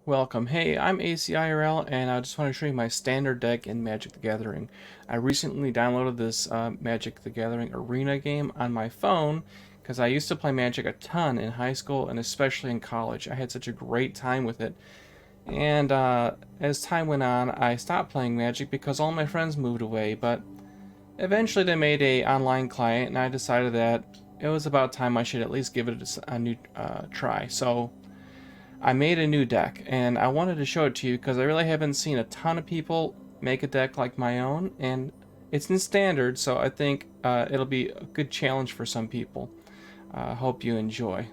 Welcome. Hey, I'm AceyIRL, and I just want to show you my standard deck in Magic the Gathering. I recently downloaded this Magic the Gathering Arena game on my phone because I used to play Magic a ton in high school and especially in college. I had such a great time with it. And as time went on, I stopped playing Magic because all my friends moved away, but eventually they made a online client, and I decided that it was about time I should at least give it a new try. So I made a new deck, and I wanted to show it to you because I really haven't seen a ton of people make a deck like my own, and it's in standard, so I think it'll be a good challenge for some people. Hope you enjoy.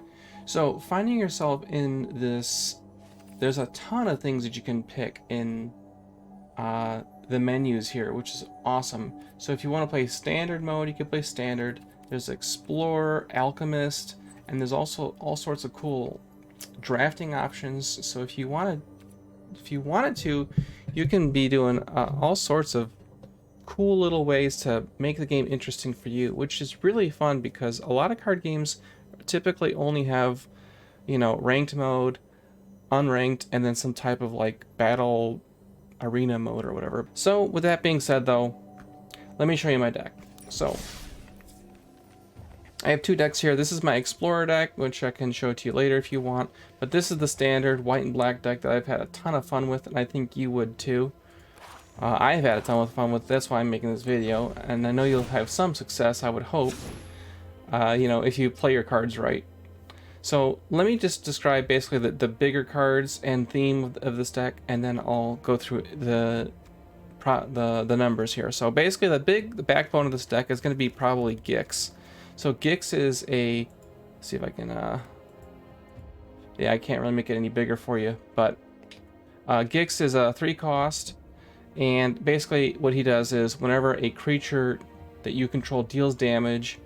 So finding yourself in this, there's a ton of things that you can pick in the menus here, which is awesome. So if you want to play standard mode, you can play standard. There's Explorer, Alchemist, and there's also all sorts of cool drafting options. So if you wanted to, you can be doing all sorts of cool little ways to make the game interesting for you, which is really fun because a lot of card games typically only have, ranked mode, unranked, and then some type of like battle arena mode or whatever. So with that being said though, let me show you my deck. So I have two decks here. This is my Explorer deck, which I can show to you later if you want. But this is the standard white and black deck that I've had a ton of fun with, and I think you would too. I've had a ton of fun with. That's why I'm making this video, and I know you'll have some success. I would hope. If you play your cards right. So let me just describe basically the bigger cards and theme of this deck, and then I'll go through the numbers here. So basically, the backbone of this deck is going to be probably Gix. So Gix is a, let's see if I can, yeah, I can't really make it any bigger for you, but Gix is a 3 cost, and basically what he does is whenever a creature that you control deals damage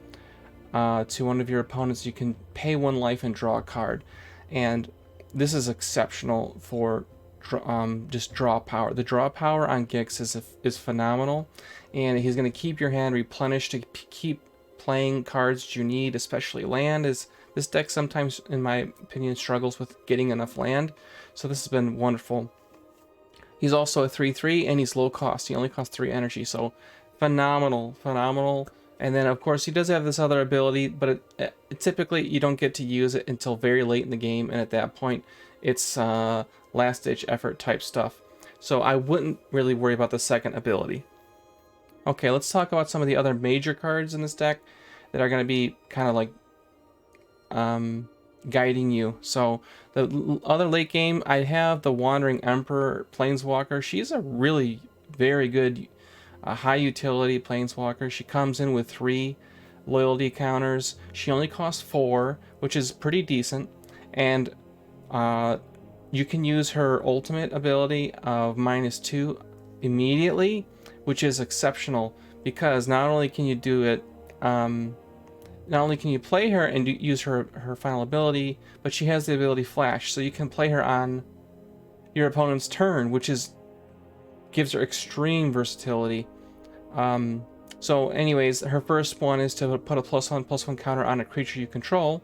to one of your opponents, you can pay 1 life and draw a card. And this is exceptional for just draw power. The draw power on Gix is phenomenal, and he's going to keep your hand replenished to keep playing cards you need, especially land. This deck sometimes, in my opinion, struggles with getting enough land, so this has been wonderful. He's also a 3/3 and he's low cost. He only costs 3 energy, so phenomenal. And then of course he does have this other ability, but it typically you don't get to use it until very late in the game, and at that point it's last ditch effort type stuff, so I wouldn't really worry about the second ability. Okay, let's talk about some of the other major cards in this deck that are going to be kind of like guiding you. So the other late game, I have the Wandering Emperor Planeswalker. She's a really very good high utility Planeswalker. She comes in with 3 loyalty counters. She only costs 4, which is pretty decent. And you can use her ultimate ability of -2 immediately, which is exceptional because not only can you do it, not only can you play her and use her final ability, but she has the ability Flash, so you can play her on your opponent's turn, which gives her extreme versatility. So anyways, her first one is to put a +1/+1 counter on a creature you control,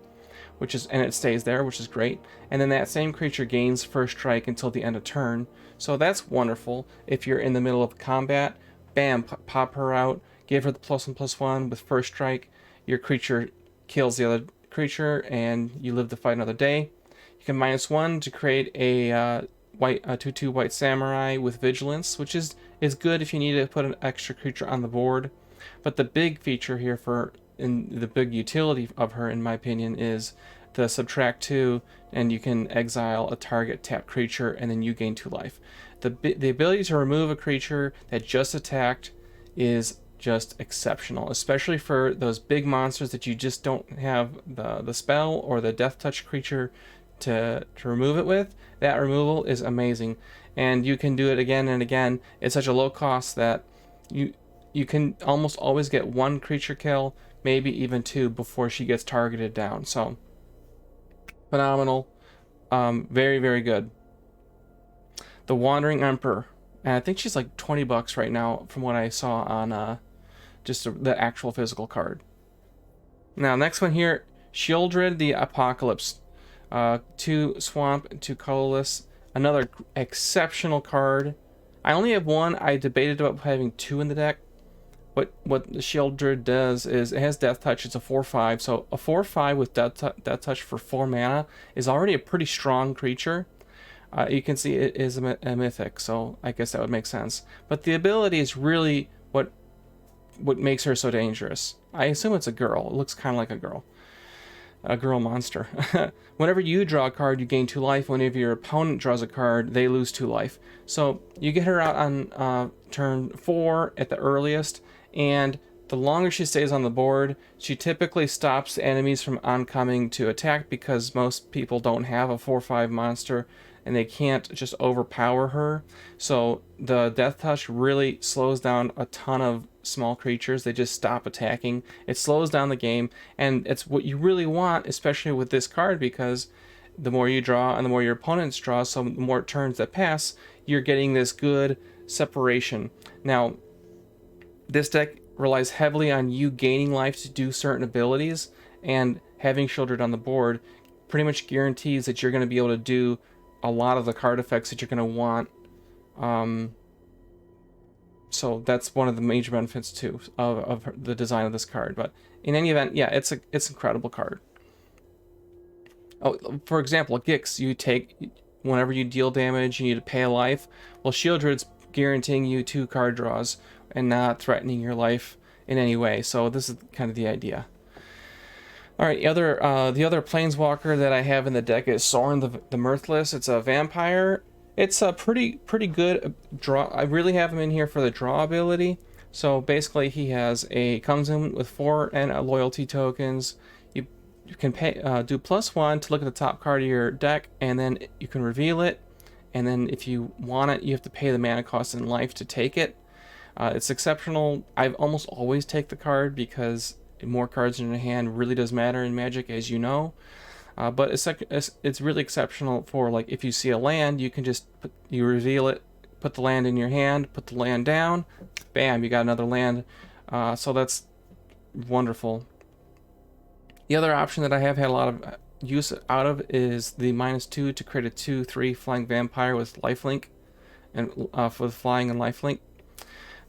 and it stays there, which is great. And then that same creature gains first strike until the end of turn. So that's wonderful. If you're in the middle of combat, bam, pop her out, give her the +1/+1 with first strike. Your creature kills the other creature, and you live to fight another day. You can -1 to create a 2/2 white samurai with vigilance, which is good if you need to put an extra creature on the board. But the big feature here the big utility of her, in my opinion, is the subtract 2, and you can exile a target tapped creature, and then you gain 2 life. The ability to remove a creature that just attacked is just exceptional, especially for those big monsters that you just don't have the spell or the death touch creature to remove it with. That removal is amazing, and you can do it again and again. It's such a low cost that you can almost always get 1 creature kill, maybe even 2, before she gets targeted down. So phenomenal. Very, very good. The Wandering Emperor, and I think she's like $20 right now from what I saw on just the actual physical card. Now next one here, Shieldred the Apocalypse. 2 swamp, 2 colorless. Another exceptional card. I only have one. I debated about having two in the deck. What the Shieldred does is it has Death Touch. It's a 4/5. So a 4/5 with Death Touch for 4 mana is already a pretty strong creature. You can see it is a mythic, so I guess that would make sense. But the ability is really what makes her so dangerous. I assume it's a girl. It looks kind of like a girl monster. Whenever you draw a card, you gain 2 life. Whenever your opponent draws a card, they lose 2 life. So you get her out on turn 4 at the earliest, and the longer she stays on the board, she typically stops enemies from oncoming to attack, because most people don't have a 4/5 monster and they can't just overpower her. So the Death Touch really slows down a ton of small creatures. They just stop attacking. It slows down the game, and it's what you really want, especially with this card, because the more you draw and the more your opponents draw, so the more turns that pass, you're getting this good separation. Now, this deck relies heavily on you gaining life to do certain abilities, and having Shieldred on the board pretty much guarantees that you're going to be able to do a lot of the card effects that you're going to want. So that's one of the major benefits too of the design of this card. But in any event, yeah, it's an incredible card. Oh, for example, Gix, you take whenever you deal damage, you need to pay a life. Well, Shieldred's guaranteeing you 2 card draws and not threatening your life in any way. So this is kind of the idea. All right, the other Planeswalker that I have in the deck is Sorin the Mirthless. It's a vampire. It's a pretty good draw. I really have him in here for the draw ability. So basically, he comes in with 4 loyalty tokens. You can pay do +1 to look at the top card of your deck, and then you can reveal it. And then if you want it, you have to pay the mana cost in life to take it. It's exceptional. I almost always take the card because more cards in your hand really does matter in Magic, as you know. But it's really exceptional for, like, if you see a land, you can just you reveal it, put the land in your hand, put the land down, bam, you got another land. So that's wonderful. The other option that I have had a lot of use out of is the -2 to create a 2/3 flying vampire with lifelink, and for the flying and lifelink.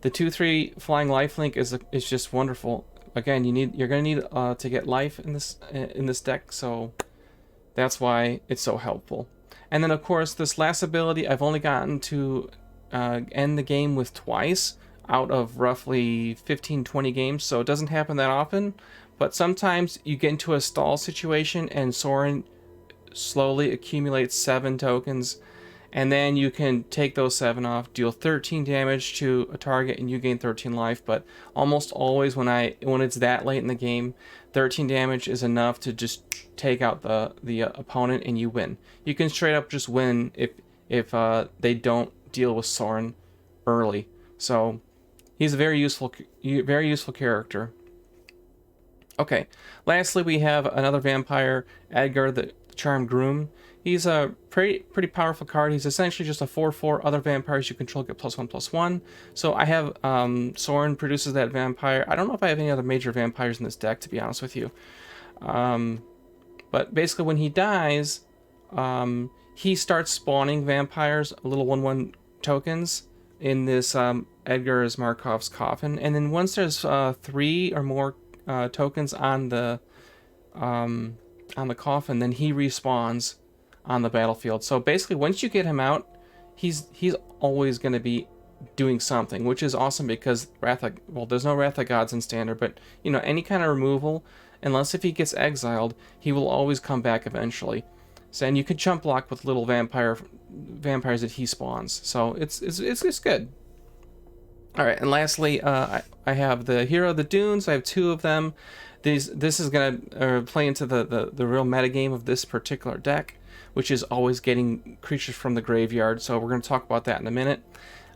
The 2/3 flying lifelink is just wonderful. Again, you're gonna need to get life in this deck, so that's why it's so helpful. And then, of course, this last ability I've only gotten to end the game with twice out of roughly 15-20 games, so it doesn't happen that often. But sometimes you get into a stall situation and Sorin slowly accumulates 7 tokens, and then you can take those 7 off, deal 13 damage to a target, and you gain 13 life. But almost always when it's that late in the game, 13 damage is enough to just take out the opponent, and you win. You can straight up just win if they don't deal with Sorin early. So he's a very useful character. Okay, lastly we have another vampire, Edgar the Charmed Groom. He's a pretty powerful card. He's essentially just a 4/4. Other vampires you control get +1/+1. So I have Sorin produces that vampire. I don't know if I have any other major vampires in this deck, to be honest with you. But basically when he dies, he starts spawning vampires, little 1/1 tokens, in this Edgar's Markov's coffin. And then once there's 3 or more tokens on the coffin, then he respawns on the battlefield. So basically, once you get him out, he's always going to be doing something, which is awesome, because there's no Wrath of Gods in Standard, but you know, any kind of removal, unless if he gets exiled, he will always come back eventually. So, and you could chump block with little vampires that he spawns. So it's good. All right, and lastly, I have the Hero of the Dunes. I have 2 of them. This is gonna play into the real metagame of this particular deck, which is always getting creatures from the graveyard. So we're gonna talk about that in a minute.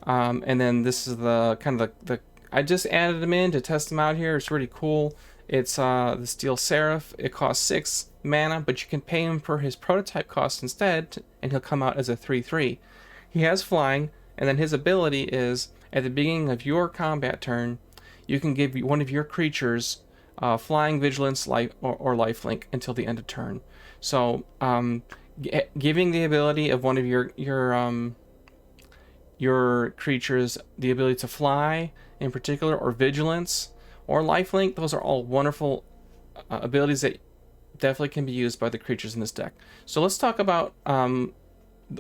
And then this is the kind of the I just added them in to test them out here. It's really cool. It's the Steel Seraph. It costs 6 mana, but you can pay him for his prototype cost instead, and he'll come out as a 3/3. He has flying, and then his ability is, at the beginning of your combat turn, you can give one of your creatures flying, vigilance, life, or lifelink until the end of turn. So giving the ability of one of your creatures the ability to fly in particular, or vigilance, or lifelink. Those are all wonderful abilities that definitely can be used by the creatures in this deck. So let's talk about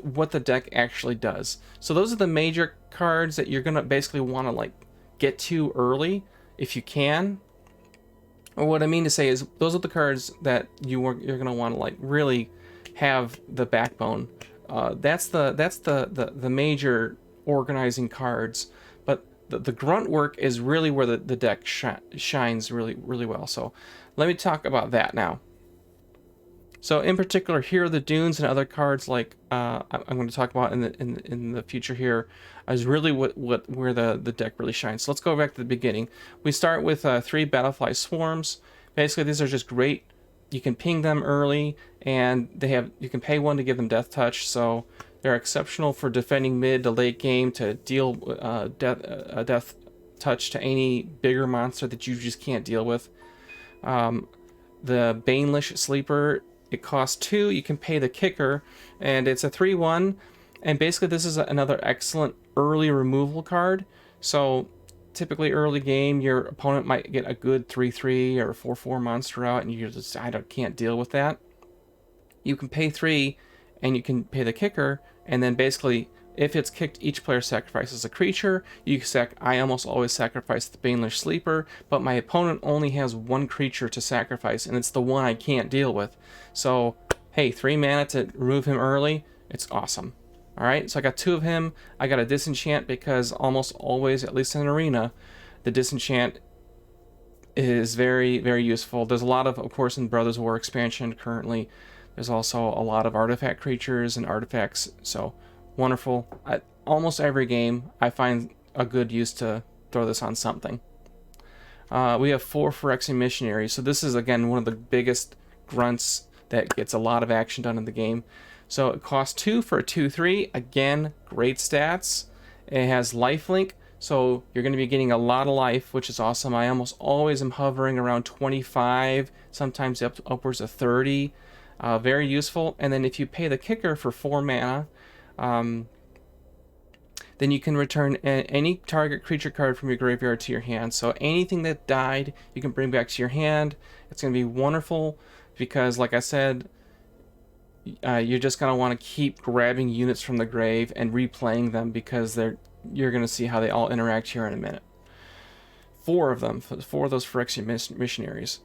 what the deck actually does. So those are the major cards that you're gonna basically want to like get to early if you can. Or what I mean to say is those are the cards that you're gonna want to like really have the backbone. That's the major organizing cards, but the grunt work is really where the deck shines really well. So let me talk about that now. So in particular, here are the dunes and other cards like I'm going to talk about in the future here is really where the deck really shines. So let's go back to the beginning. We start with 3 Battlefly Swarms. Basically, these are just great. You can ping them early, and you can pay 1 to give them Death Touch. So they're exceptional for defending mid to late game to deal Death Touch to any bigger monster that you just can't deal with. The Banelish Sleeper, it costs 2. You can pay the kicker, and it's a 3/1. And basically, this is another excellent early removal card. So typically, early game, your opponent might get a good 3/3 or 4/4 monster out, and you just can't deal with that. You can pay 3, and you can pay the kicker, and then basically, if it's kicked, each player sacrifices a creature. I almost always sacrifice the Banelish Sleeper, but my opponent only has 1 creature to sacrifice, and it's the one I can't deal with. So, hey, 3 mana to remove him early. It's awesome. All right, so I got 2 of him. I got a disenchant because almost always, at least in arena, the disenchant is very, very useful. There's a lot of course, in Brothers War expansion currently. There's also a lot of artifact creatures and artifacts. So wonderful. Almost every game, I find a good use to throw this on something. We have 4 Phyrexian Missionaries. So this is, again, one of the biggest grunts that gets a lot of action done in the game. So it costs 2 for a 2/3. Again, great stats. It has lifelink, so you're going to be getting a lot of life, which is awesome. I almost always am hovering around 25, sometimes upwards of 30. Very useful. And then if you pay the kicker for 4 mana, then you can return any target creature card from your graveyard to your hand. So anything that died, you can bring back to your hand. It's going to be wonderful because, like I said, you're just going to want to keep grabbing units from the grave and replaying them because you're going to see how they all interact here in a minute. 4 of them, 4 of those Phyrexian Missionaries.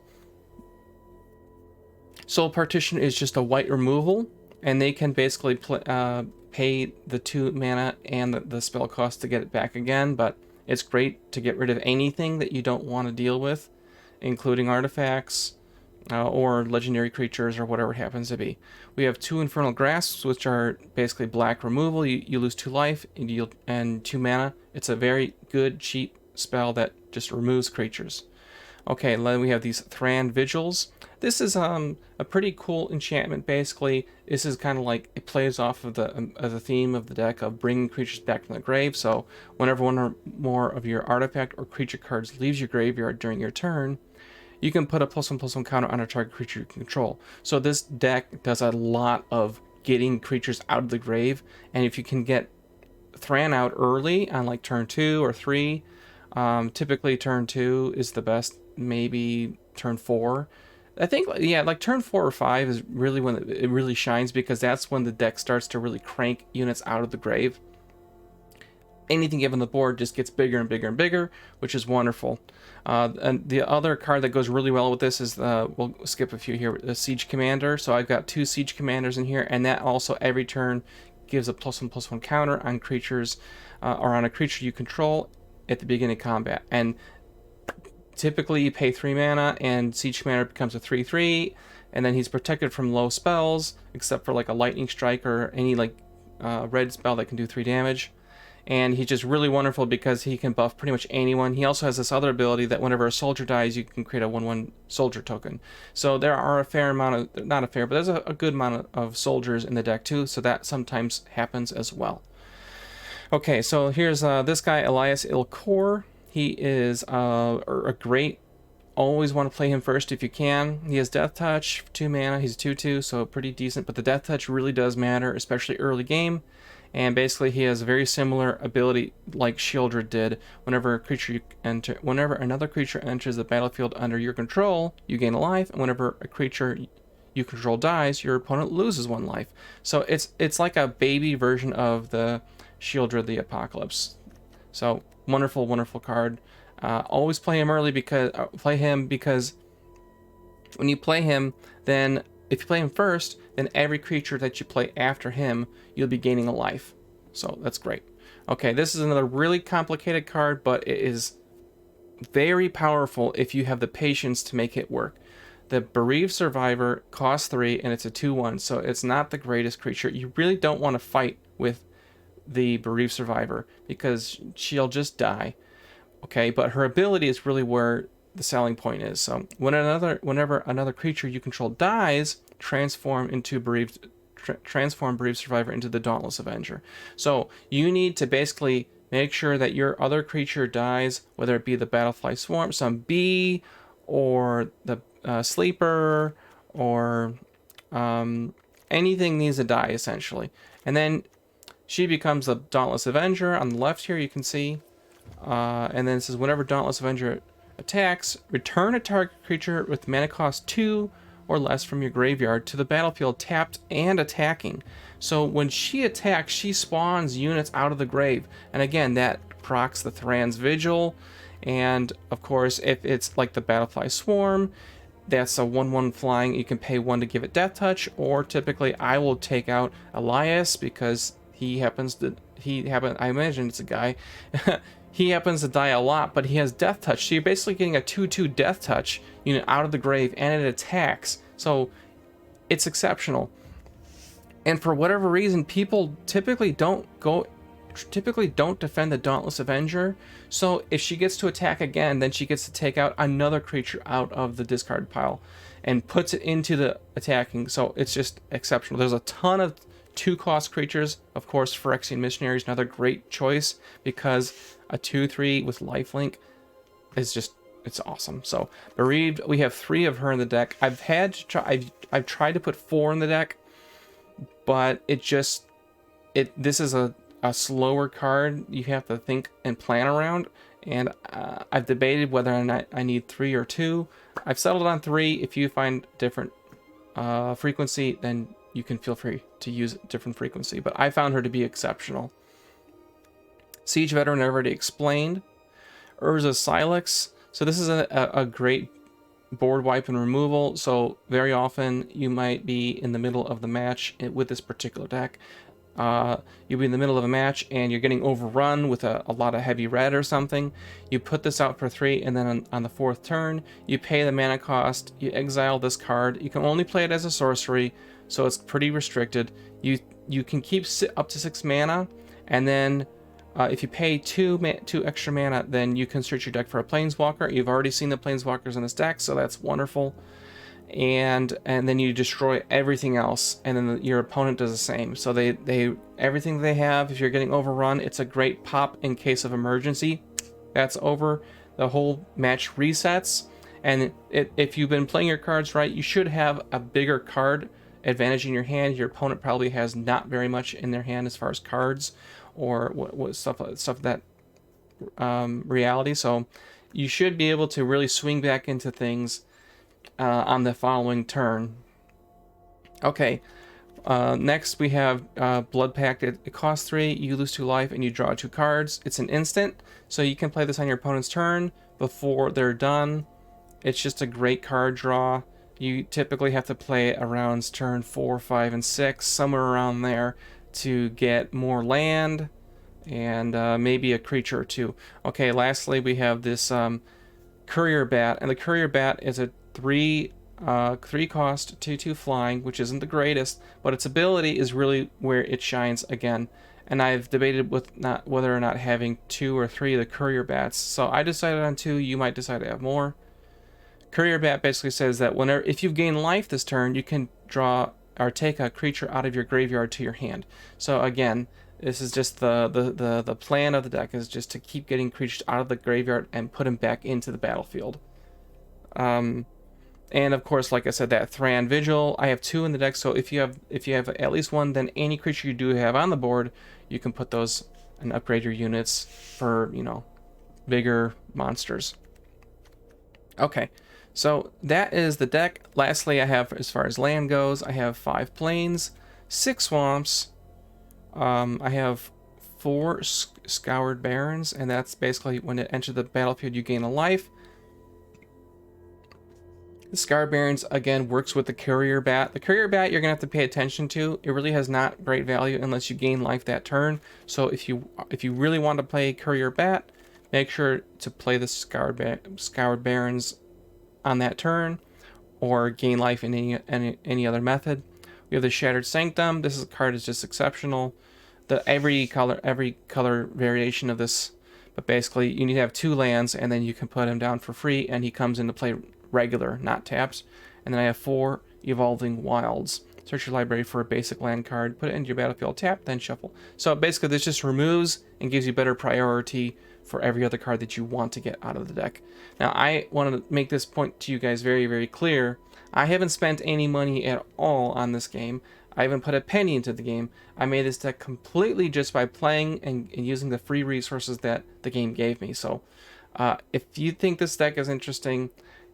Soul Partition is just a white removal, and they can basically pay the 2 mana and the spell cost to get it back again, but it's great to get rid of anything that you don't want to deal with, including artifacts, or legendary creatures, or whatever it happens to be. We have 2 Infernal Grasps, which are basically black removal. You lose 2 life and 2 mana. It's a very good, cheap spell that just removes creatures. Okay, then we have these Thran Vigils. This is a pretty cool enchantment. Basically, this is kind of like, it plays off of the theme of the deck of bringing creatures back from the grave. So whenever 1 or more of your artifact or creature cards leaves your graveyard during your turn, you can put a +1/+1 counter on a target creature you control. So this deck does a lot of getting creatures out of the grave, and if you can get Thran out early on like turn 2 or 3, typically turn 2 is the best, maybe turn 4. I think, yeah, like turn 4 or 5 is really when it really shines, because that's when the deck starts to really crank units out of the grave. Anything given the board just gets bigger and bigger and bigger, which is wonderful. And the other card that goes really well with this is we'll skip a few here, the Siege Commander. So I've got 2 Siege Commanders in here, and that also every turn gives a +1/+1 counter on creatures or on a creature you control at the beginning of combat. And typically you pay 3 mana, and Siege Commander becomes a 3/3, and then he's protected from low spells, except for like a Lightning Strike or any like red spell that can do 3 damage. And he's just really wonderful because he can buff pretty much anyone. He also has this other ability that whenever a soldier dies, you can create a 1/1 soldier token. So there are a fair amount of, not a fair, but there's a good amount of soldiers in the deck too, so that sometimes happens as well. Okay, so here's this guy, Elias Ilkor. He is a great always want to play him first if you can. He has Death Touch, 2 mana, he's 2/2, so pretty decent, but the Death Touch really does matter, especially early game. And basically he has a very similar ability like Shieldred did. Whenever another creature enters the battlefield under your control, you gain a life, and whenever a creature you control dies, your opponent loses 1 life. So it's like a baby version of the Shieldred the Apocalypse. So wonderful, wonderful card. Always play him early because when you play him, then if you play him first, then every creature that you play after him, you'll be gaining a life. So that's great. Okay, this is another really complicated card, but it is very powerful if you have the patience to make it work. The Bereaved Survivor costs 3, and it's a 2/1, so it's not the greatest creature. You really don't want to fight with the Bereaved Survivor because she'll just die. Okay, but her ability is really where the selling point is. So whenever another creature you control dies, transform Bereaved Survivor into the Dauntless Avenger. So you need to basically make sure that your other creature dies, whether it be the Battlefly Swarm, some bee, or the Sleeper, or anything needs to die essentially. And then she becomes the Dauntless Avenger. On the left here you can see. And then it says whenever Dauntless Avenger attacks, return a target creature with mana cost 2 or less from your graveyard to the battlefield tapped and attacking. So when she attacks, she spawns units out of the grave. And again, that procs the Thran's Vigil. And of course, if it's like the Battlefly Swarm, that's a 1/1 flying. You can pay 1 to give it Death Touch, or typically I will take out Elias because I imagine it's a guy. He happens to die a lot, but he has Death Touch. So you're basically getting a 2/2 Death Touch unit out of the grave, and it attacks. So it's exceptional. And for whatever reason, people typically don't defend the Dauntless Avenger. So if she gets to attack again, then she gets to take out another creature out of the discard pile and puts it into the attacking. So it's just exceptional. There's a ton of 2-cost creatures. Of course, Phyrexian Missionary is another great choice because a 2/3 with lifelink is just, it's awesome. So Bereaved, we have 3 of her in the deck. I've tried to put 4 in the deck, but this is a slower card you have to think and plan around, and I've debated whether or not I need 3 or 2. I've settled on 3. If you find different frequency, then you can feel free to use a different frequency, but I found her to be exceptional. Siege Veteran, I already explained. Urza Silex. So this is a great board wipe and removal. So very often you might be in the middle of the match with this particular deck. You'll be in the middle of a match and you're getting overrun with a lot of heavy red or something. You put this out for 3, and then on the 4th turn, you pay the mana cost, you exile this card. You can only play it as a sorcery, so it's pretty restricted. You can keep up to 6 mana, and then if you pay 2 extra mana, then you can search your deck for a Planeswalker. You've already seen the Planeswalkers in this deck, so that's wonderful. And then you destroy everything else, and then your opponent does the same. So they everything they have, if you're getting overrun, it's a great pop in case of emergency. That's over. The whole match resets, and if you've been playing your cards right, you should have a bigger card advantage in your hand. Your opponent probably has not very much in their hand as far as cards or what stuff that reality. So you should be able to really swing back into things on the following turn. Okay, next we have Blood Pact. It costs 3, you lose 2 life, and you draw 2 cards. It's an instant, so you can play this on your opponent's turn before they're done. It's just a great card draw. You typically have to play it around turn 4, 5, and 6, somewhere around there, to get more land and maybe a creature or 2. Okay, lastly we have this Courier Bat, and the Courier Bat is a 3 cost 2/2 flying, which isn't the greatest, but its ability is really where it shines again. And I've debated whether or not having 2 or 3 of the Courier Bats. So I decided on 2. You might decide to have more. Courier Bat basically says that if you've gained life this turn, you can draw or take a creature out of your graveyard to your hand. So again, this is just the plan of the deck is just to keep getting creatures out of the graveyard and put them back into the battlefield. And of course, like I said, that Thran Vigil, I have 2 in the deck, so if you have at least 1, then any creature you do have on the board, you can put those and upgrade your units for, you know, bigger monsters. Okay, so that is the deck. Lastly, I have, as far as land goes, I have 5 plains, 6 swamps. I have 4 scoured barrens, and that's basically when it enters the battlefield, you gain a life. The Scar Barons, again, works with the Courier Bat. The Courier Bat you're going to have to pay attention to. It really has not great value unless you gain life that turn. So if you really want to play Courier Bat, make sure to play the Scoured Barons on that turn, or gain life in any other method. We have the Shattered Sanctum. This card is just exceptional. Every color variation of this, but basically you need to have 2 lands, and then you can put him down for free, and he comes into play regular, not taps. And then I have 4 Evolving Wilds. Search your library for a basic land card, put it into your battlefield, tap, then shuffle. So basically this just removes and gives you better priority for every other card that you want to get out of the deck. Now I want to make this point to you guys very, very clear. I haven't spent any money at all on this game. I haven't put a penny into the game. I made this deck completely just by playing and using the free resources that the game gave me. So if you think this deck is interesting,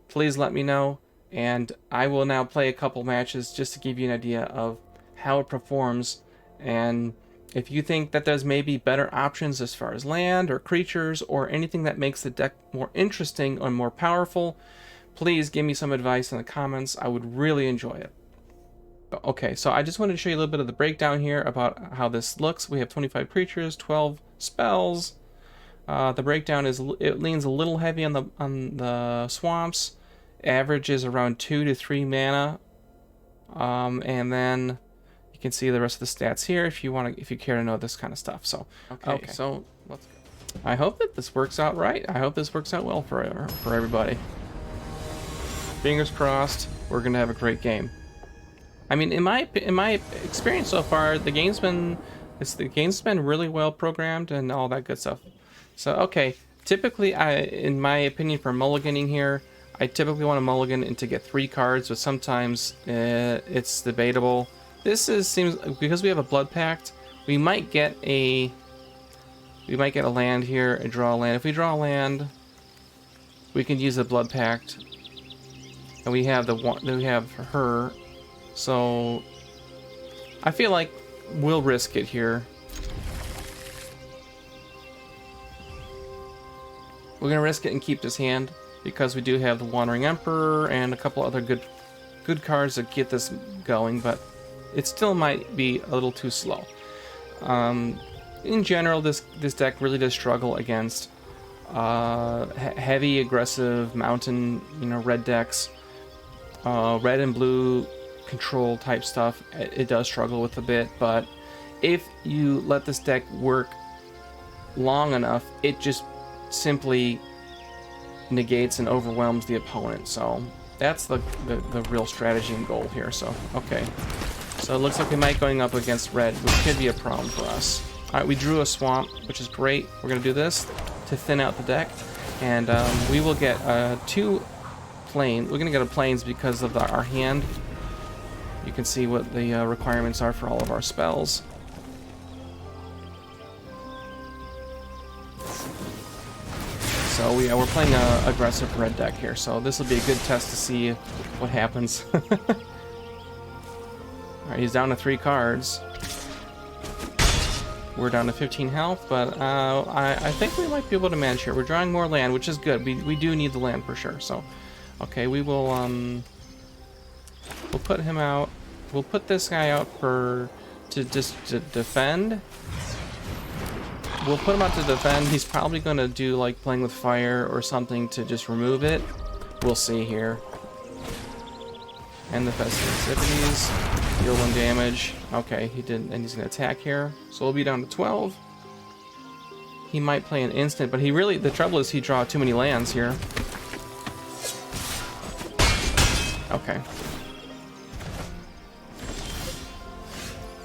please let me know, and I will now play a couple matches just to give you an idea of how it performs. And if you think that there's maybe better options as far as land or creatures or anything that makes the deck more interesting or more powerful, please give me some advice in the comments. I would really enjoy it. Okay, so I just wanted to show you a little bit of the breakdown here about how this looks. We have 25 creatures, 12 spells. The breakdown is, it leans a little heavy on the swamps. Average is around 2 to 3 mana, and then you can see the rest of the stats here if you care to know this kind of stuff. So okay. So let's go. I hope that this works out right. I hope this works out well for everybody. Fingers crossed. We're gonna have a great game. I mean, in my experience so far, the game's been really well programmed and all that good stuff. So okay, typically, in my opinion, for mulliganing here, I typically want to mulligan and to get 3 cards, but sometimes it's debatable. Seems because we have a Blood Pact, we might get a land here and draw a land. If we draw a land, we can use the Blood Pact, and we have her. So I feel like we'll risk it here. We're gonna risk it and keep this hand, because we do have the Wandering Emperor and a couple other good cards that get this going, but it still might be a little too slow. In general, this deck really does struggle against heavy, aggressive mountain, red decks, red and blue control type stuff. It does struggle with a bit, but if you let this deck work long enough, it just simply negates and overwhelms the opponent. So that's the real strategy and goal here. So okay, so it looks like we might going up against red, which could be a problem for us. All right, we drew a swamp, which is great. We're gonna do this to thin out the deck, and we will get 2 plains. We're gonna go to plains because of our hand. You can see what the requirements are for all of our spells. So we're playing a aggressive red deck here, so this will be a good test to see what happens. Alright, he's down to 3 cards. We're down to 15 health, but I think we might be able to manage here. We're drawing more land, which is good. We do need the land for sure. So, okay, we will we'll put him out. We'll put this guy out to defend. We'll put him out to defend. He's probably going to do like playing with fire or something to just remove it. We'll see here. And the festivities. Deal 1 damage. Okay, he didn't, and he's going to attack here. So we'll be down to 12. He might play an instant, but the trouble is he draw too many lands here. Okay.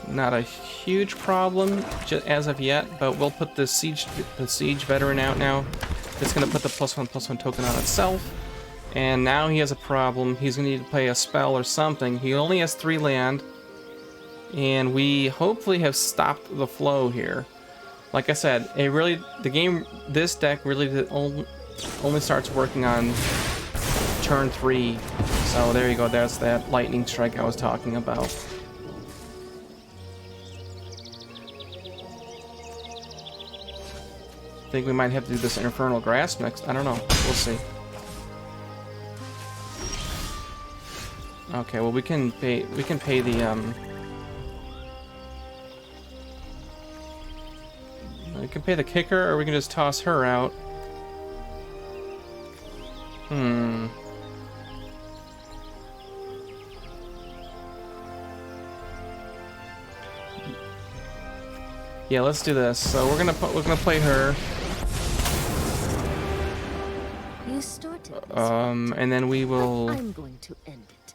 Not a huge problem as of yet, but we'll put the siege veteran out now. It's going to put the +1/+1 token on itself, And now he has a problem. He's going to need to play a spell or something. He only has 3 land. And we hopefully have stopped the flow here. Like I said, this deck really only starts working on turn 3. So there you go, that's that lightning strike I was talking about. I think we might have to do this Infernal Grasp next. I don't know. We'll see. Okay, well we can pay the we can pay the kicker, or we can just toss her out. Yeah, let's do this. So we're gonna play her. You started this And then we will. I'm going to end it.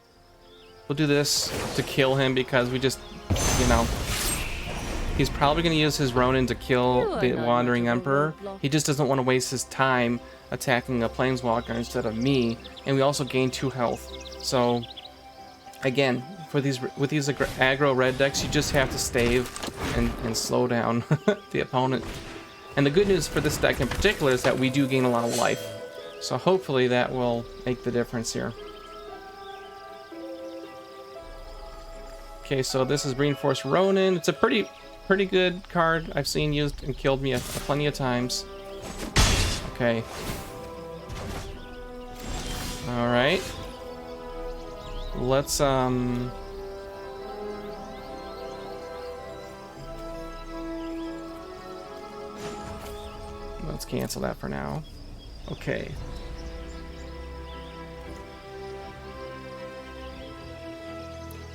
We'll do this to kill him because we just, you know, he's probably gonna use his Ronin to kill the Wandering Emperor. He just doesn't want to waste his time attacking a Planeswalker instead of me, and we also gain 2 health. So, again, with these aggro red decks, you just have to stave and slow down the opponent. And the good news for this deck in particular is that we do gain a lot of life. So hopefully that will make the difference here. Okay, so this is Reinforced Ronin. It's a pretty good card. I've seen used and killed me plenty of times. Okay. Alright. Let's cancel that for now. Okay.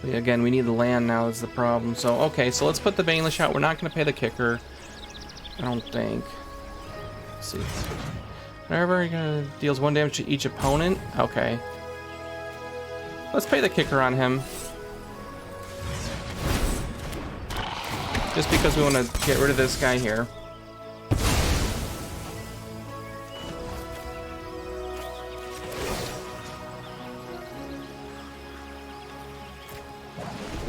Again, we need the land now is the problem. So, okay, so let's put the Baelish out. We're not going to pay the kicker. I don't think. Let's see. Whenever deals 1 damage to each opponent. Okay. Let's pay the kicker on him. Just because we want to get rid of this guy here.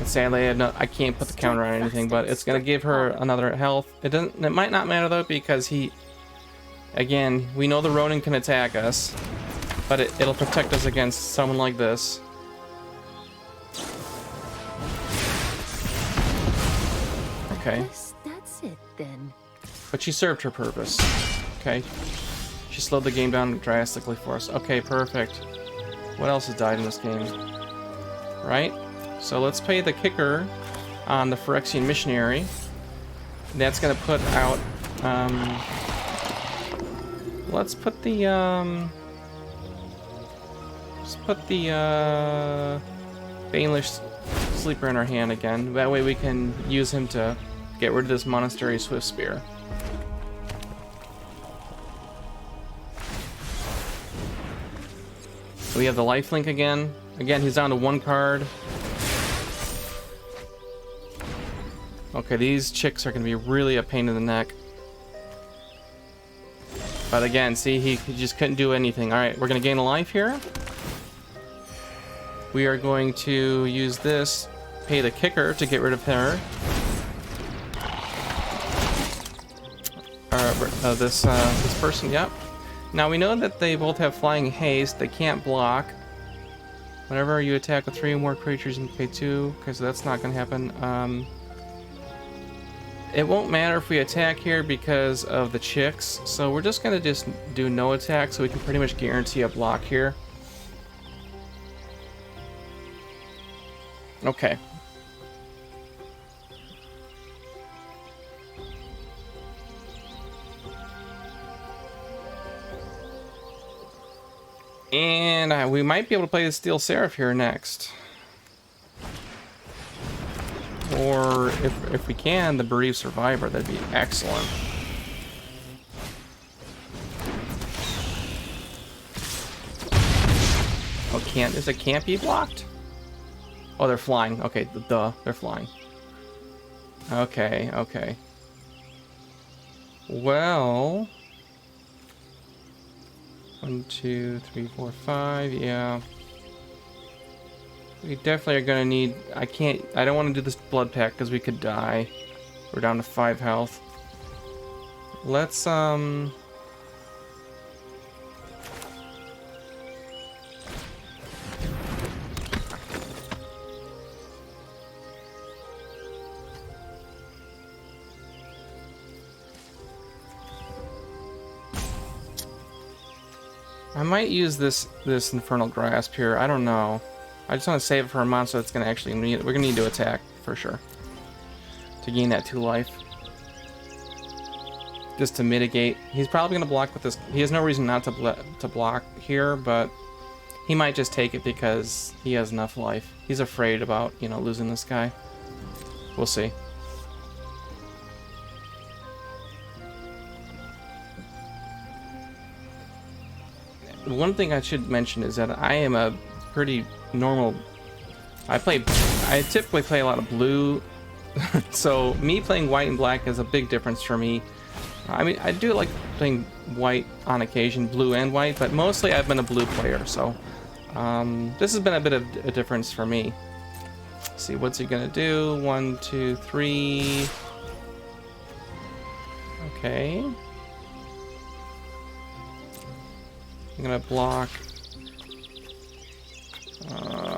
Sadly, I can't put the counter on anything, but it's gonna give her another health. It might not matter though, because again, we know the Ronin can attack us, but it'll protect us against someone like this. Okay. That's it then. But she served her purpose. Okay. She slowed the game down drastically for us. Okay, perfect. What else has died in this game? Right? So let's pay the kicker on the Phyrexian Missionary. That's gonna put out, let's put the, Baelish Sleeper in our hand again. That way we can use him to get rid of this Monastery Swift Spear. So we have the lifelink again. Again, he's down to 1 card. Okay, these chicks are going to be really a pain in the neck. But again, see, he just couldn't do anything. Alright, we're going to gain a life here. We are going to use this, pay the kicker to get rid of her. This person, yep. Now we know that they both have Flying Haste. They can't block. Whenever you attack with 3 or more creatures, you can pay 2. Okay, so that's not going to happen. It won't matter if we attack here because of the chicks, so we're just going to do no attack, so we can pretty much guarantee a block here. Okay. And we might be able to play the Steel Seraph here next. Or, if we can, the Bereaved Survivor. That'd be excellent. Oh, can't be blocked? Oh, they're flying. Okay, they're flying. Okay, okay. Well... 1, 2, 3, 4, 5. Yeah. We definitely are gonna need. I don't want to do this blood pack because we could die. We're down to 5 health. Let's I might use this Infernal Grasp here. I don't know. I just want to save it for a monster that's gonna actually need. We're gonna need to attack for sure to gain that 2 life. Just to mitigate. He's probably gonna block with this. He has no reason not to block here, but he might just take it because he has enough life. He's afraid about, you know, losing this guy. We'll see. One thing I should mention is that I am a pretty normal. I typically play a lot of blue, so me playing white and black is a big difference for me. I mean, I do like playing white on occasion, blue and white, but mostly I've been a blue player, so this has been a bit of a difference for me. Let's see, what's he gonna do? 1, 2, 3. Okay. I'm gonna block.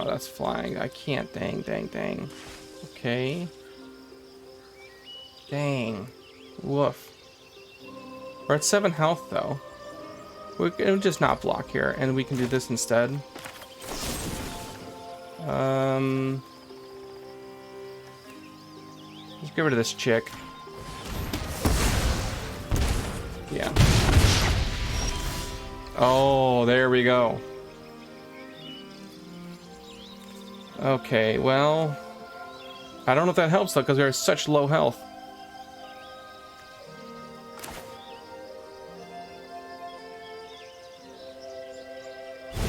That's flying. I can't. Dang, dang, dang. Okay. Dang. Woof. We're at 7 health though. We can just not block here, and we can do this instead. Let's get rid of this chick. Yeah. Oh, there we go. Okay, well, I don't know if that helps though, because we're such low health.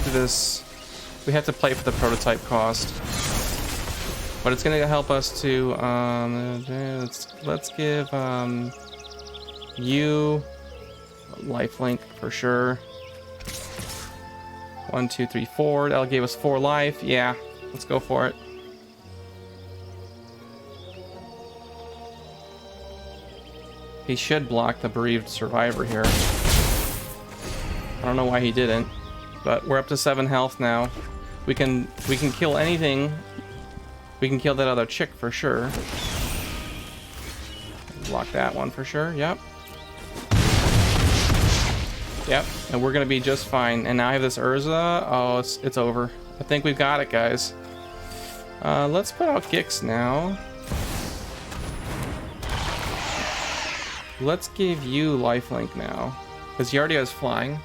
Do this. We have to play for the prototype cost, but it's gonna help us to. Let's give you lifelink for sure. 1, 2, 3, 4. That'll give us 4 life. Yeah, let's go for it. He should block the bereaved survivor here. I don't know why he didn't, but we're up to 7 health now. We can kill anything. We can kill that other chick for sure. Block that one for sure. Yep. Yep, and we're gonna be just fine. And now I have this Urza. Oh, it's over. I think we've got it, guys. Let's put out Gix now. Let's give you lifelink now, because he already has flying.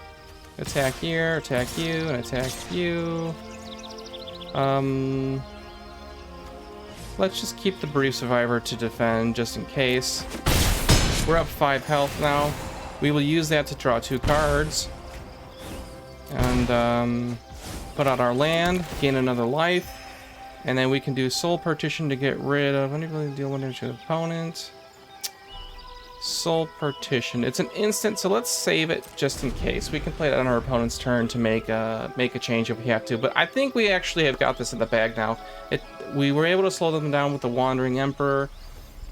Attack here, attack you, and attack you. Let's just keep the bereaved survivor to defend just in case. We're up 5 health now. We will use that to draw 2 cards and put out our land, gain another life, and then we can do Soul Partition to get rid of. Deal 1 damage to the opponent. Soul Partition. It's an instant, so let's save it just in case. We can play it on our opponent's turn to make a change if we have to. But I think we actually have got this in the bag now. We were able to slow them down with the Wandering Emperor,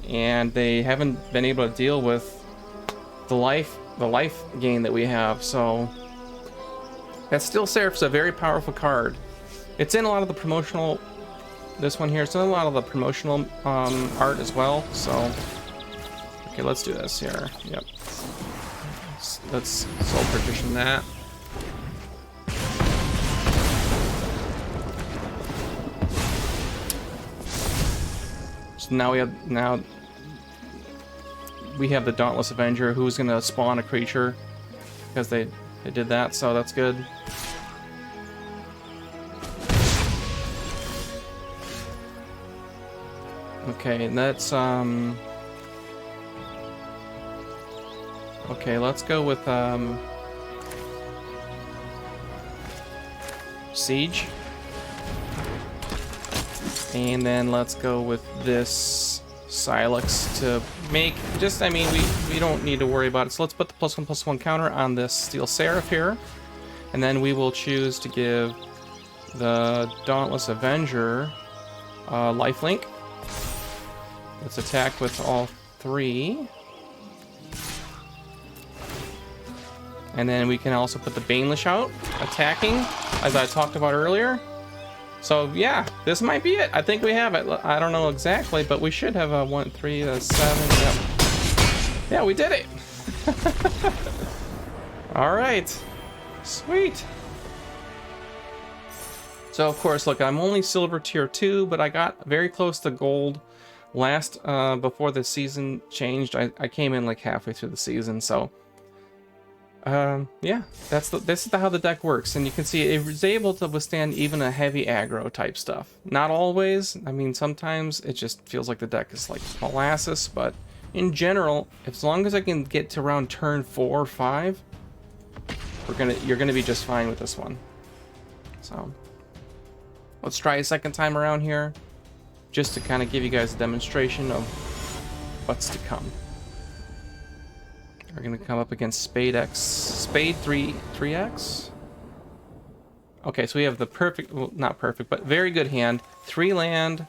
and they haven't been able to deal with the life gain that we have. So that still serves a very powerful card. It's in a lot of the promotional. This one here, it's in a lot of the promotional art as well. So. Okay, let's do this here. Yep. Let's Soul Partition that. So now we have the Dauntless Avenger, who's gonna spawn a creature because they did that, so that's good. Okay, and that's okay, let's go with Siege. And then let's go with this Silex to make just, I mean, we don't need to worry about it. So let's put the +1/+1 counter on this Steel Seraph here. And then we will choose to give the Dauntless Avenger lifelink. Let's attack with all 3. And then we can also put the Banelish out, attacking, as I talked about earlier. So yeah, this might be it. I think we have it. I don't know exactly, but we should have a 1, 3, 7. Yep. Yeah, we did it. All right, sweet. So of course, look, I'm only silver tier 2, but I got very close to gold last before the season changed. I came in like halfway through the season, so. Yeah, this is how the deck works, and you can see it was able to withstand even a heavy aggro type stuff. Not always. I mean, sometimes it just feels like the deck is like molasses, but in general, as long as I can get to around turn 4 or 5, you're gonna be just fine with this one. So let's try a second time around here, just to kind of give you guys a demonstration of what's to come. We're gonna come up against Spade 3x. Okay, so we have the perfect, well, not perfect, but very good hand. 3 land,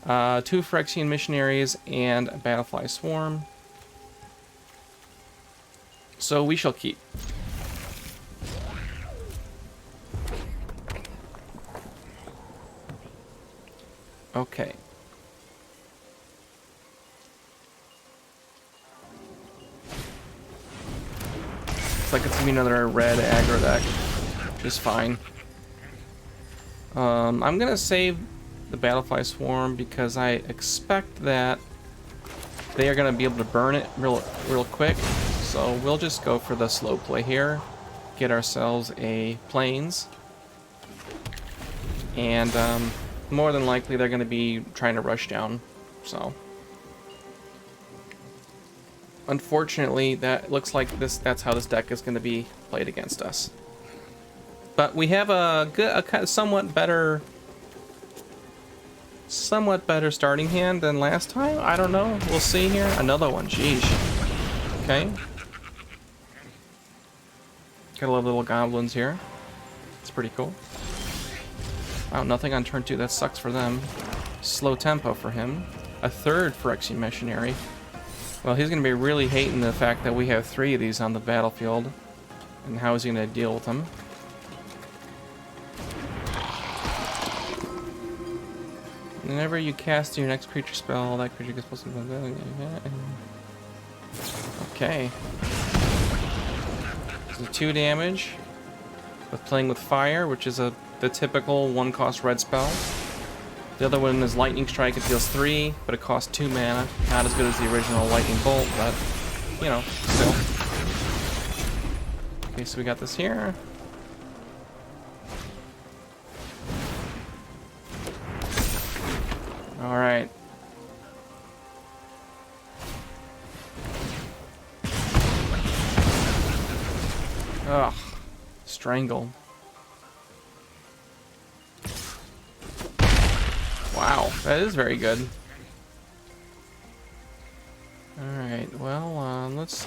2 Phyrexian Missionaries, and a Battlefly Swarm. So we shall keep. Okay. Looks like it's gonna be another red aggro deck, which is fine. I'm gonna save the Battlefly Swarm because I expect that they are gonna be able to burn it real quick. So we'll just go for the slow play here, get ourselves a Plains, and more than likely they're gonna be trying to rush down. So. Unfortunately, that looks like that's how this deck is going to be played against us. But we have a kind of somewhat better starting hand than last time. I don't know. We'll see here. Another one. Jeez. Okay. Got a lot of little goblins here. It's pretty cool. Wow, nothing on turn 2. That sucks for them. Slow tempo for him. A 3rd Phyrexian Missionary. Well, he's going to be really hating the fact that we have 3 of these on the battlefield. And how is he going to deal with them? Whenever you cast your next creature spell, that creature gets plus 1. Okay. So 2 damage. With playing with fire, which is the typical 1-cost red spell. The other one is Lightning Strike. It deals 3, but it costs 2 mana. Not as good as the original Lightning Bolt, but, you know, still. Okay, so we got this here. Alright. Ugh. Strangle. Wow, that is very good. Alright, well, let's,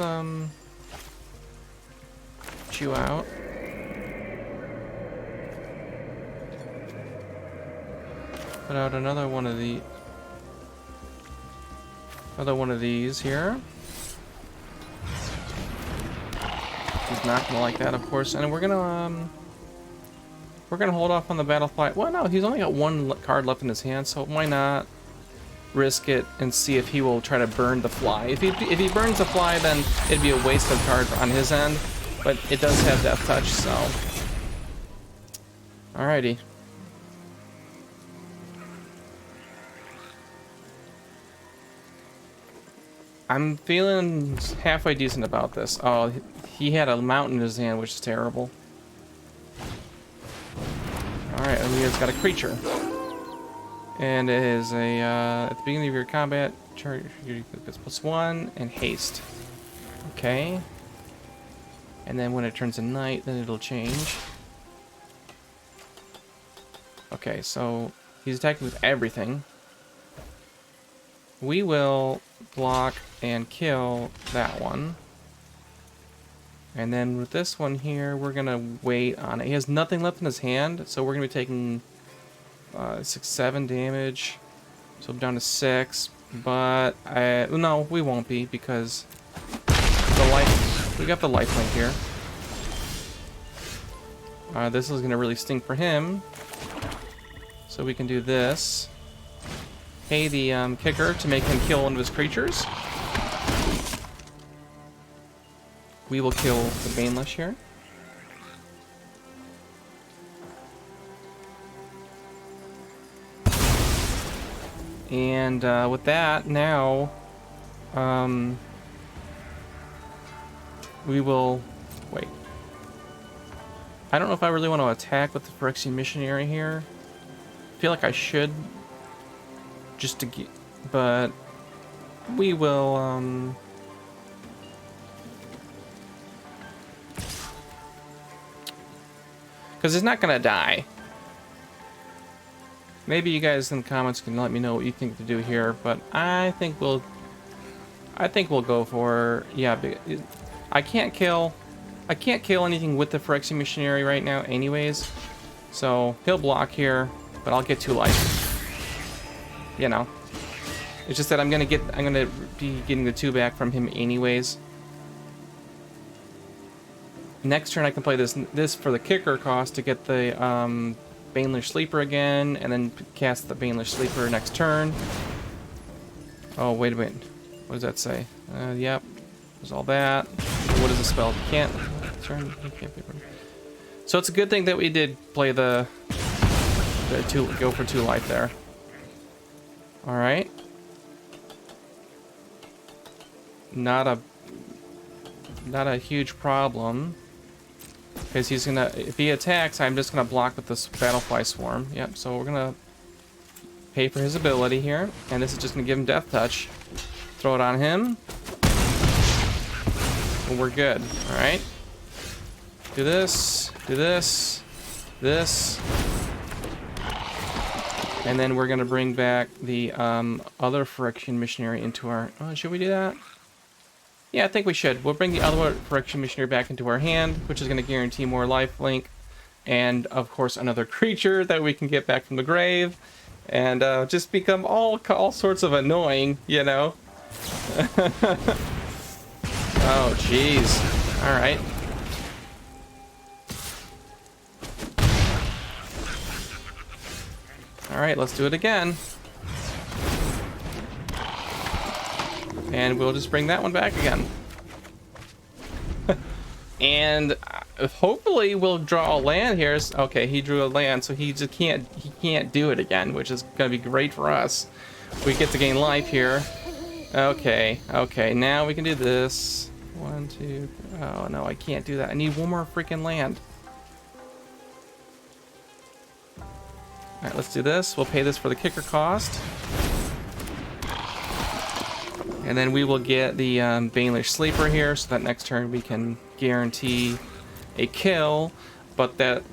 chew out. Put out another one of these here. He's not gonna like that, of course, and we're gonna hold off on the Battlefly. Well, no, he's only got 1 card left in his hand, so why not risk it and see if he will try to burn the fly. If he burns the fly, then it'd be a waste of card on his end, but it does have Death Touch, so. Alrighty. I'm feeling halfway decent about this. Oh, he had a mountain in his hand, which is terrible. Alright, and he's got a creature. And it is a, at the beginning of your combat, charge gets +1 and haste. Okay. And then when it turns to night, then it'll change. Okay, so he's attacking with everything. We will block and kill that one. And then with this one here, we're gonna wait on it. He has nothing left in his hand, so we're gonna be taking 6, 7 damage. So I'm down to 6. But no, we won't be because we got the life link here. This is gonna really stink for him. So we can do this. Pay the kicker to make him kill one of his creatures. We will kill the Baneless here. And with that, now we will wait. I don't know if I really want to attack with the Phyrexian Missionary here. I feel like I should, just to get, but we will because it's not gonna die. Maybe you guys in the comments can let me know what you think to do here, but I think we'll go for, yeah. I can't kill anything with the Phyrexian Missionary right now, anyways. So he'll block here, but I'll get 2 life. You know, it's just that I'm gonna be getting the 2 back from him anyways. Next turn I can play this for the kicker cost to get the Baneless Sleeper again, and then cast the Baneless Sleeper next turn. Oh, wait a minute. What does that say? Yep. There's all that. What is the spell? You can't turn. You can't be. So it's a good thing that we did play the go for 2 life there. All right. Not a huge problem. Because he's gonna, if he attacks, I'm just gonna block with this Battlefly Swarm. Yep, so we're gonna pay for his ability here, and this is just gonna give him Death Touch. Throw it on him. And we're good. Alright. Do this, this. And then we're gonna bring back the other Phyrexian Missionary into our, should we do that? Yeah, I think we should. We'll bring the other Phyrexian Missionary back into our hand, which is going to guarantee more life link. And, of course, another creature that we can get back from the grave. And just become all sorts of annoying, you know? Oh, jeez. All right. All right, let's do it again. And we'll just bring that one back again. And hopefully we'll draw a land here. Okay, he drew a land, so he can't do it again, which is gonna be great for us. We get to gain life here. Okay, now we can do this. 1, 2, oh no, I can't do that. I need one more freaking land. Alright, let's do this. We'll pay this for the kicker cost. And then we will get the Baneless Sleeper here, so that next turn we can guarantee a kill. But that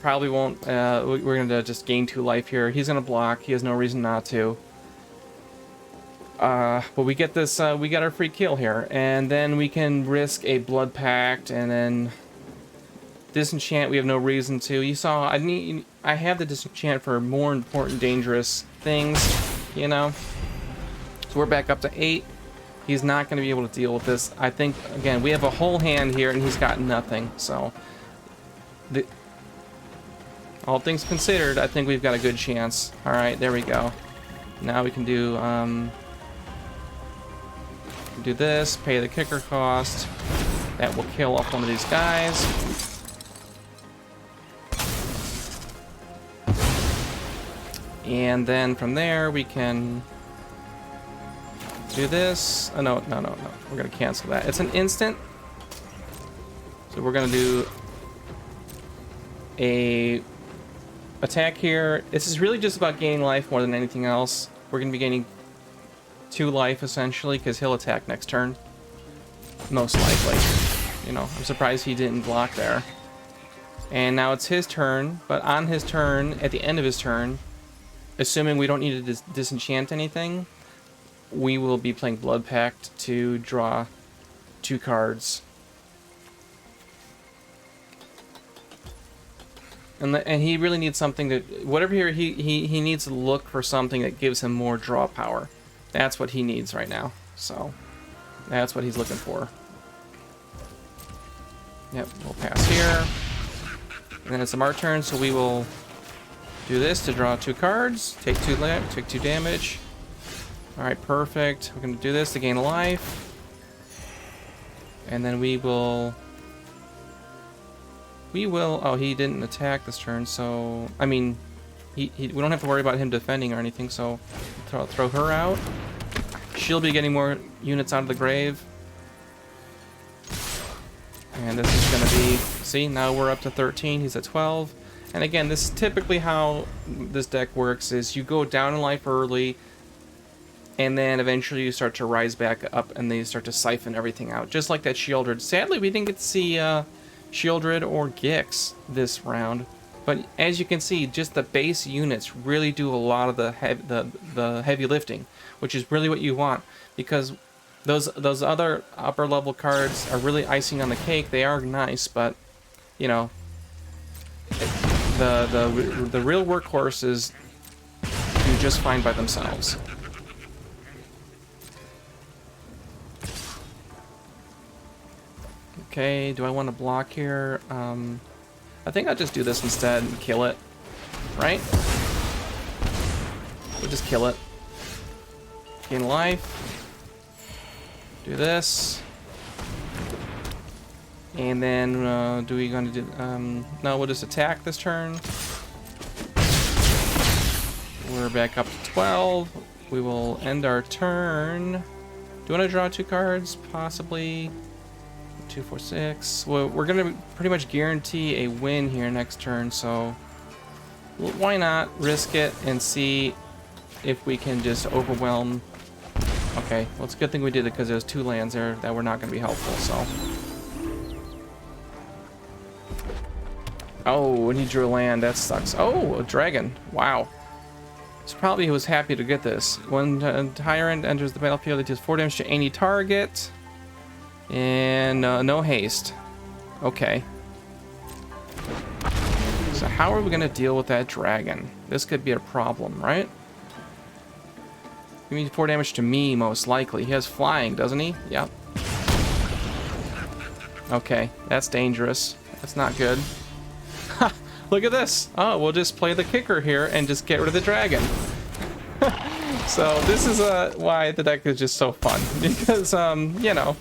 probably won't. We're going to just gain 2 life here. He's going to block. He has no reason not to. But we get this. We got our free kill here, and then we can risk a Blood Pact, and then disenchant. We have no reason to. You saw. I have the disenchant for more important, dangerous things. You know. So we're back up to 8. He's not going to be able to deal with this. I think, again, we have a whole hand here, and he's got nothing. So, all things considered, I think we've got a good chance. All right, there we go. Now we can do this, pay the kicker cost. That will kill off one of these guys. And then from there, we can do this. Oh, no. We're going to cancel that. It's an instant. So we're going to do a attack here. This is really just about gaining life more than anything else. We're going to be gaining 2 life, essentially, because he'll attack next turn. Most likely. You know, I'm surprised he didn't block there. And now it's his turn. But on his turn, at the end of his turn, assuming we don't need to disenchant anything, we will be playing Blood Pact to draw 2 cards. And he really needs something to, whatever here, he needs to look for something that gives him more draw power. That's what he needs right now. So that's what he's looking for. Yep, we'll pass here. And then it's our turn, so we will do this to draw 2 cards, take 2 damage. All right, perfect. We're gonna do this to gain a life. And then we will, oh, he didn't attack this turn, so, I mean, we don't have to worry about him defending or anything, so throw her out. She'll be getting more units out of the grave. And this is going to be, see, now we're up to 13, he's at 12. And again, this is typically how this deck works, is you go down in life early, and then eventually you start to rise back up, and then you start to siphon everything out. Just like that Shieldred. Sadly, we didn't get to see Shieldred or Gix this round. But as you can see, just the base units really do a lot of the heavy lifting, which is really what you want, because those other upper level cards are really icing on the cake. They are nice, but you know, the real workhorses do just fine by themselves. Okay, do I want to block here? I think I'll just do this instead and kill it, right? We'll just kill it. Gain life. Do this. And then, do we gonna do, no, we'll just attack this turn. We're back up to 12. We will end our turn. Do you want to draw 2 cards? Possibly. 2, 4, 6. Well, we're gonna pretty much guarantee a win here next turn, so why not risk it and see if we can just overwhelm. Okay, well, it's a good thing we did it, because there's 2 lands there that were not going to be helpful, so. Oh, and he drew a land. That sucks. Oh, a dragon. Wow. So probably he was happy to get this. When Tyrant enters the battlefield, it deals 4 damage to any target. And no haste. Okay. So how are we going to deal with that dragon? This could be a problem, right? He means 4 damage to me, most likely. He has flying, doesn't he? Yep. Okay, that's dangerous. That's not good. Ha! Look at this. Oh, we'll just play the kicker here and just get rid of the dragon. So this is why the deck is just so fun. Because, you know.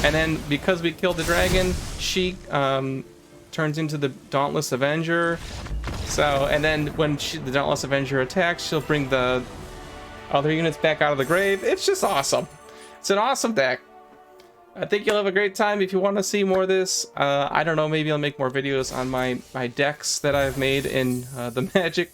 And then because we killed the dragon, she turns into the Dauntless Avenger. So, and then when the Dauntless Avenger attacks, she'll bring the other units back out of the grave. It's just awesome. It's an awesome deck. I think you'll have a great time if you want to see more of this. I don't know, maybe I'll make more videos on my decks that I've made in the Magic,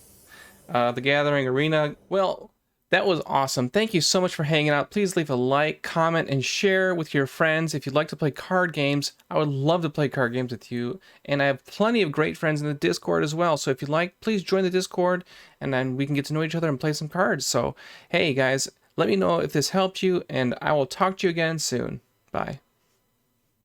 the Gathering arena. Well, that was awesome. Thank you so much for hanging out. Please leave a like, comment, and share with your friends. If you'd like to play card games, I would love to play card games with you. And I have plenty of great friends in the Discord as well. So if you'd like, please join the Discord, and then we can get to know each other and play some cards. So, hey guys, let me know if this helped you, and I will talk to you again soon. Bye.